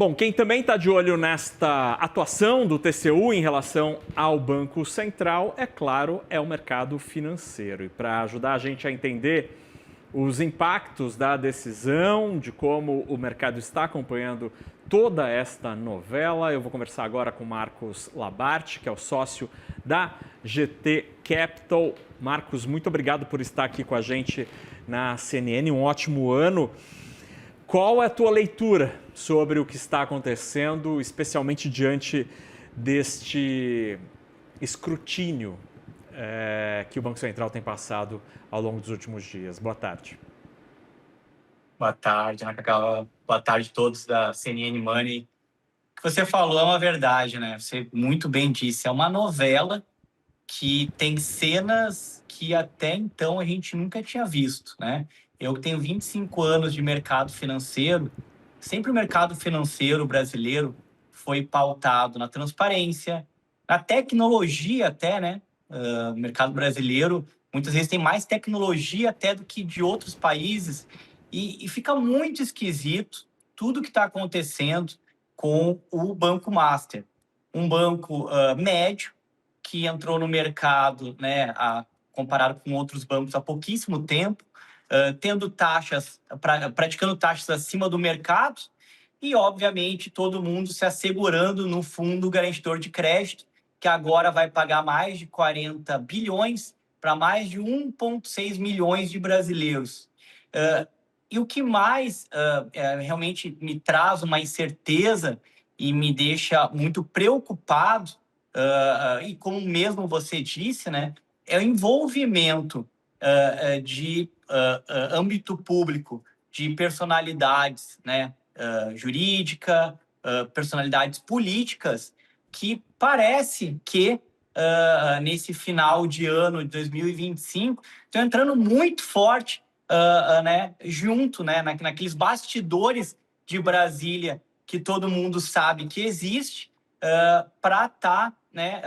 Bom, quem também está de olho nesta atuação do TCU em relação ao Banco Central, é claro, é o mercado financeiro. E para ajudar a gente a entender os impactos da decisão, de como o mercado está acompanhando toda esta novela, eu vou conversar agora com Marcos Labarte, que é o sócio da GT Capital. Marcos, muito obrigado por estar aqui com a gente na CNN, um ótimo ano. Qual é a tua leitura sobre o que está acontecendo, especialmente diante deste escrutínio que o Banco Central tem passado ao longo dos últimos dias? Boa tarde. Boa tarde, Ana Cacau. Boa tarde a todos da CNN Money. O que você falou é uma verdade, né? Você muito bem disse, é uma novela que tem cenas que até então a gente nunca tinha visto, né? Eu tenho 25 anos de mercado financeiro, sempre o mercado financeiro brasileiro foi pautado na transparência, na tecnologia até, né? O mercado brasileiro muitas vezes tem mais tecnologia até do que de outros países e fica muito esquisito tudo que está acontecendo com o Banco Master. Um banco médio, que entrou no mercado, né, comparado com outros bancos há pouquíssimo tempo, tendo praticando taxas acima do mercado e, obviamente, todo mundo se assegurando no fundo garantidor de crédito, que agora vai pagar mais de 40 bilhões para mais de 1,6 milhões de brasileiros. E o que mais realmente me traz uma incerteza e me deixa muito preocupado, e como mesmo você disse, né, é o envolvimento de âmbito público, de personalidades, né, jurídica, personalidades políticas, que parece que nesse final de ano de 2025 estão entrando muito forte, né, junto, né, naqueles bastidores de Brasília que todo mundo sabe que existe, para estar, né,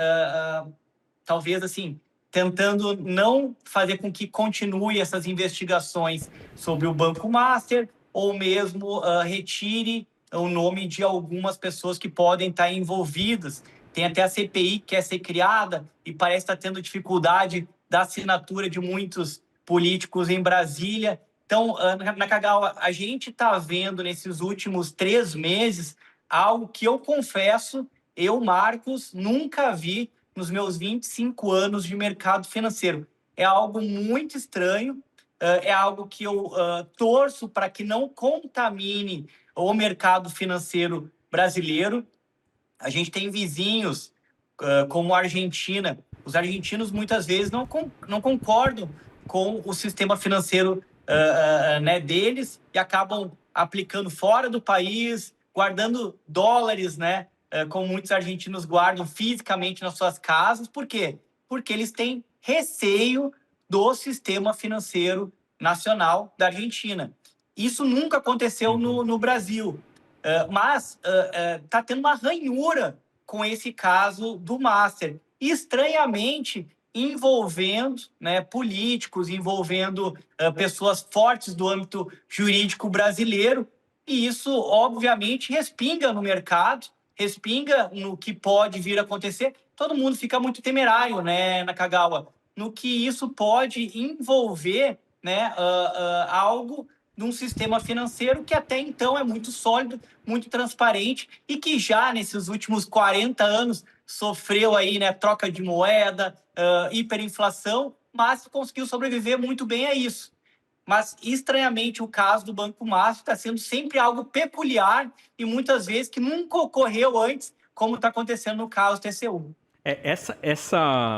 talvez assim, tentando não fazer com que continue essas investigações sobre o Banco Master, ou mesmo retire o nome de algumas pessoas que podem estar envolvidas. Tem até a CPI que quer ser criada e parece estar tendo dificuldade da assinatura de muitos políticos em Brasília. Então, Ana Cacau, a gente está vendo nesses últimos 3 meses algo que eu confesso, eu, Marcos, nunca vi nos meus 25 anos de mercado financeiro. É algo muito estranho, é algo que eu torço para que não contamine o mercado financeiro brasileiro. A gente tem vizinhos como a Argentina. Os argentinos muitas vezes não concordam com o sistema financeiro né, deles e acabam aplicando fora do país, guardando dólares, né, como muitos argentinos guardam fisicamente nas suas casas. Por quê? Porque eles têm receio do sistema financeiro nacional da Argentina. Isso nunca aconteceu no Brasil, mas está tendo uma ranhura com esse caso do Master. E, estranhamente, envolvendo, né, políticos, envolvendo pessoas fortes do âmbito jurídico brasileiro. E isso, obviamente, respinga no mercado, respinga no que pode vir a acontecer. Todo mundo fica muito temerário, né, Nakagawa, no que isso pode envolver, né, algo de um sistema financeiro que até então é muito sólido, muito transparente e que já nesses últimos 40 anos sofreu aí, né, troca de moeda, hiperinflação, mas conseguiu sobreviver muito bem a isso. Mas, estranhamente, o caso do Banco Master está sendo sempre algo peculiar e, muitas vezes, que nunca ocorreu antes, como está acontecendo no caso do TCU. Essa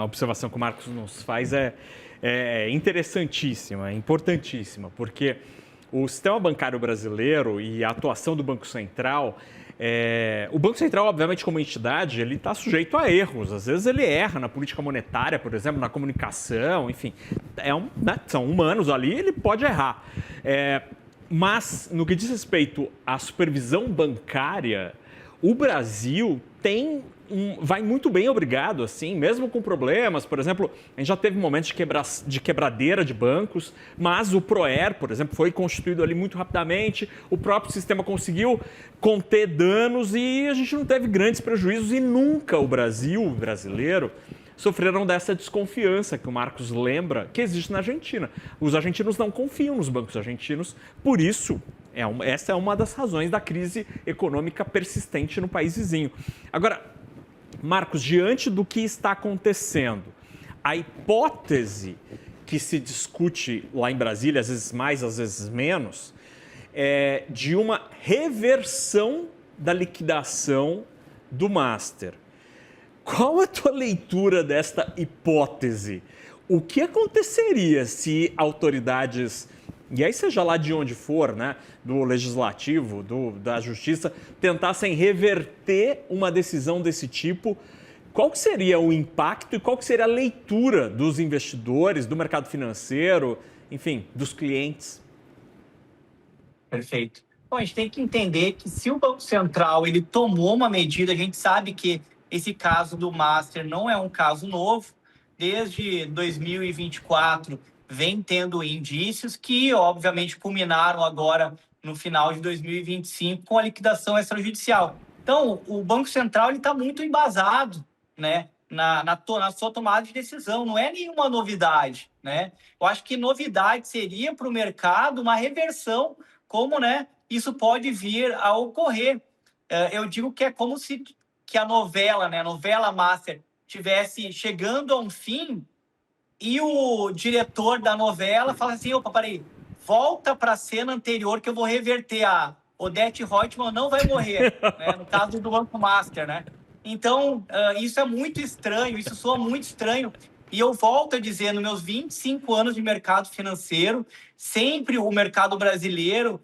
observação que o Marcos nos faz é interessantíssima, é importantíssima, porque o sistema bancário brasileiro e a atuação do Banco Central... o Banco Central, obviamente, como entidade, ele está sujeito a erros. Às vezes ele erra na política monetária, por exemplo, na comunicação, enfim. Né, são humanos ali, ele pode errar. Mas, no que diz respeito à supervisão bancária, o Brasil tem vai muito bem, obrigado, assim, mesmo com problemas. Por exemplo, a gente já teve momentos de quebradeira de bancos, mas o PROER, por exemplo, foi constituído ali muito rapidamente, o próprio sistema conseguiu conter danos e a gente não teve grandes prejuízos e nunca o brasileiro, sofreram dessa desconfiança que o Marcos lembra que existe na Argentina. Os argentinos não confiam nos bancos argentinos, por isso essa é uma das razões da crise econômica persistente no país vizinho. Agora, Marcos, diante do que está acontecendo, a hipótese que se discute lá em Brasília, às vezes mais, às vezes menos, é de uma reversão da liquidação do Master. Qual a tua leitura desta hipótese? O que aconteceria se autoridades, e aí seja lá de onde for, né, do legislativo, da justiça, tentassem reverter uma decisão desse tipo? Qual que seria o impacto e qual que seria a leitura dos investidores, do mercado financeiro, enfim, dos clientes? Perfeito. Bom, a gente tem que entender que se o Banco Central ele tomou uma medida, a gente sabe que esse caso do Master não é um caso novo. Desde 2024 vem tendo indícios que, obviamente, culminaram agora no final de 2025 com a liquidação extrajudicial. Então, o Banco Central está muito embasado, né, na sua tomada de decisão. Não é nenhuma novidade, né? Eu acho que novidade seria para o mercado uma reversão, como, né, isso pode vir a ocorrer. Eu digo que é como se que a novela, né, a novela Master, tivesse chegando a um fim e o diretor da novela fala assim, opa, peraí, volta para a cena anterior que eu vou reverter. A Odete Roitman não vai morrer, né, no caso do Banco Master, né? Então, isso é muito estranho, isso soa muito estranho. E eu volto a dizer, nos meus 25 anos de mercado financeiro, sempre o mercado brasileiro,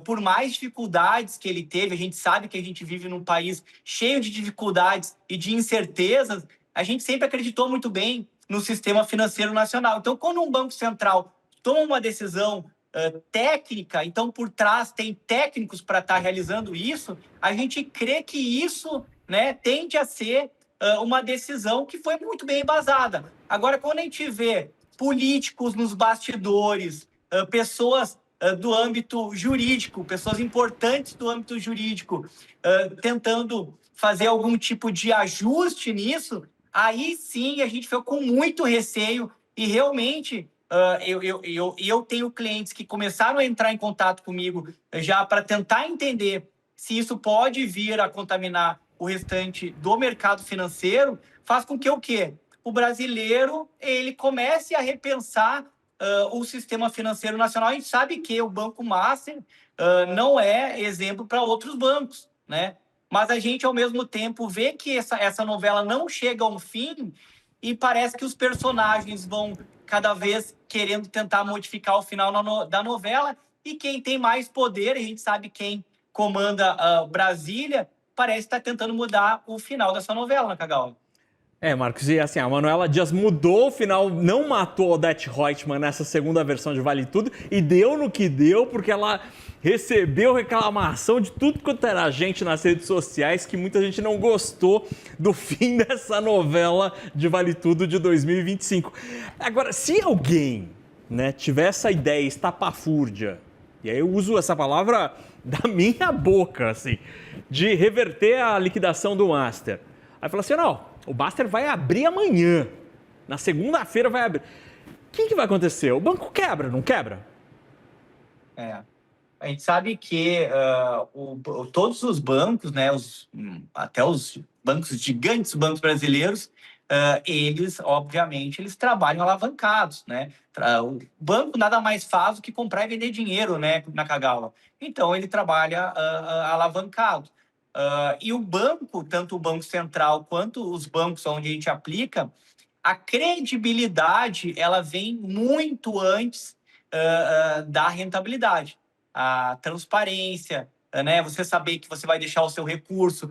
por mais dificuldades que ele teve, a gente sabe que a gente vive num país cheio de dificuldades e de incertezas, a gente sempre acreditou muito bem no sistema financeiro nacional. Então, quando um banco central toma uma decisão técnica, então por trás tem técnicos para estar realizando isso, a gente crê que isso, né, tende a ser uma decisão que foi muito bem embasada. Agora, quando a gente vê políticos nos bastidores, pessoas do âmbito jurídico, pessoas importantes do âmbito jurídico, tentando fazer algum tipo de ajuste nisso, aí sim a gente ficou com muito receio e realmente eu tenho clientes que começaram a entrar em contato comigo já para tentar entender se isso pode vir a contaminar o restante do mercado financeiro, faz com que o quê? O brasileiro ele comece a repensar o sistema financeiro nacional. A gente sabe que o Banco Master não é exemplo para outros bancos, né? Mas a gente, ao mesmo tempo, vê que essa novela não chega a um fim e parece que os personagens vão cada vez querendo tentar modificar o final da novela e quem tem mais poder, a gente sabe quem comanda Brasília, parece estar tentando mudar o final dessa novela, né, Kagawa? Marcos, e assim, a Manuela Dias mudou o final, não matou a Odete Roitman nessa segunda versão de Vale Tudo e deu no que deu, porque ela recebeu reclamação de tudo quanto era gente nas redes sociais, que muita gente não gostou do fim dessa novela de Vale Tudo de 2025. Agora, se alguém, né, tiver essa ideia estapafúrdia, e aí eu uso essa palavra da minha boca, assim, de reverter a liquidação do Master, aí fala assim, não, o Master vai abrir amanhã. Na segunda-feira vai abrir. O que vai acontecer? O banco quebra, não quebra? A gente sabe que todos os bancos, né, até os bancos gigantes, bancos brasileiros, eles, obviamente, eles trabalham alavancados, né? O banco nada mais faz do que comprar e vender dinheiro, né, na Kagawa. Então, ele trabalha alavancado. E o banco, tanto o Banco Central quanto os bancos onde a gente aplica, a credibilidade ela vem muito antes da rentabilidade. A transparência, né? Você saber que você vai deixar o seu recurso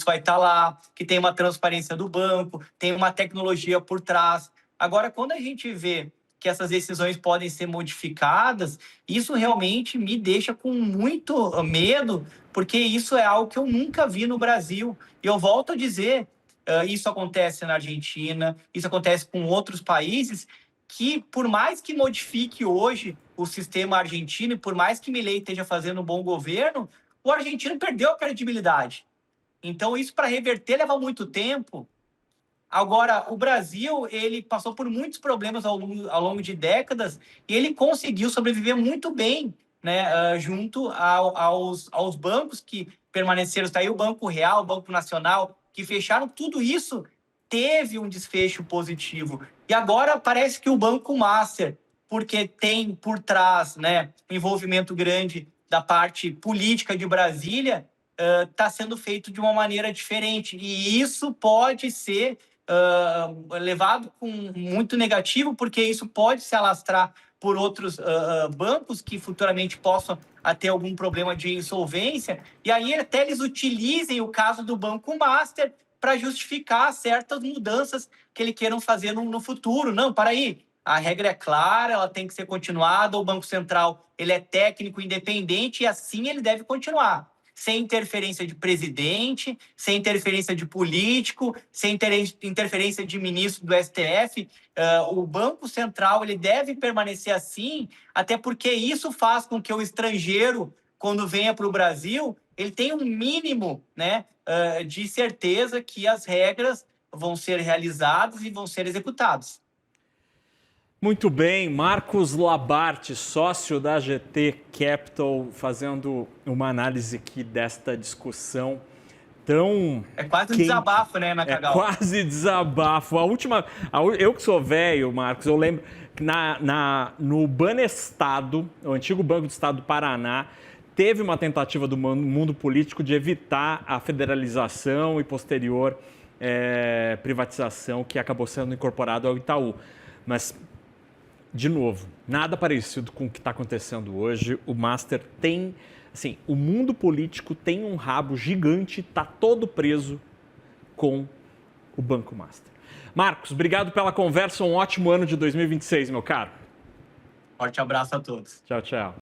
vai estar lá, que tem uma transparência do banco, tem uma tecnologia por trás. Agora, quando a gente vê que essas decisões podem ser modificadas, isso realmente me deixa com muito medo, porque isso é algo que eu nunca vi no Brasil. E eu volto a dizer, Isso acontece na Argentina, isso acontece com outros países que, por mais que modifique hoje o sistema argentino e por mais que Milei esteja fazendo um bom governo, o argentino perdeu a credibilidade. Então, isso para reverter leva muito tempo. Agora, o Brasil, ele passou por muitos problemas ao longo de décadas e ele conseguiu sobreviver muito bem, né, junto aos bancos que permaneceram. Está aí o Banco Real, o Banco Nacional, que fecharam. Tudo isso teve um desfecho positivo. E agora parece que o Banco Master, porque tem por trás, né, um envolvimento grande da parte política de Brasília, está sendo feito de uma maneira diferente. E isso pode ser levado com muito negativo, porque isso pode se alastrar por outros bancos que futuramente possam ter algum problema de insolvência, e aí até eles utilizem o caso do Banco Master para justificar certas mudanças que eles queiram fazer no futuro. Não, para aí, a regra é clara, ela tem que ser continuada, o Banco Central ele é técnico independente e assim ele deve continuar. Sem interferência de presidente, sem interferência de político, sem interferência de ministro do STF. O Banco Central ele deve permanecer assim, até porque isso faz com que o estrangeiro, quando venha para o Brasil, ele tenha um mínimo, né, de certeza que as regras vão ser realizadas e vão ser executadas. Muito bem, Marcos Labarte, sócio da GT Capital, fazendo uma análise aqui desta discussão tão É quase um quente. desabafo, né, Macagal? É quase desabafo. Eu que sou velho, Marcos, eu lembro que no Banestado, o antigo Banco do Estado do Paraná, teve uma tentativa do mundo político de evitar a federalização e posterior privatização que acabou sendo incorporado ao Itaú. Mas, de novo, nada parecido com o que está acontecendo hoje. O Master tem, assim, o mundo político tem um rabo gigante, está todo preso com o Banco Master. Marcos, obrigado pela conversa, um ótimo ano de 2026, meu caro. Forte abraço a todos. Tchau, tchau.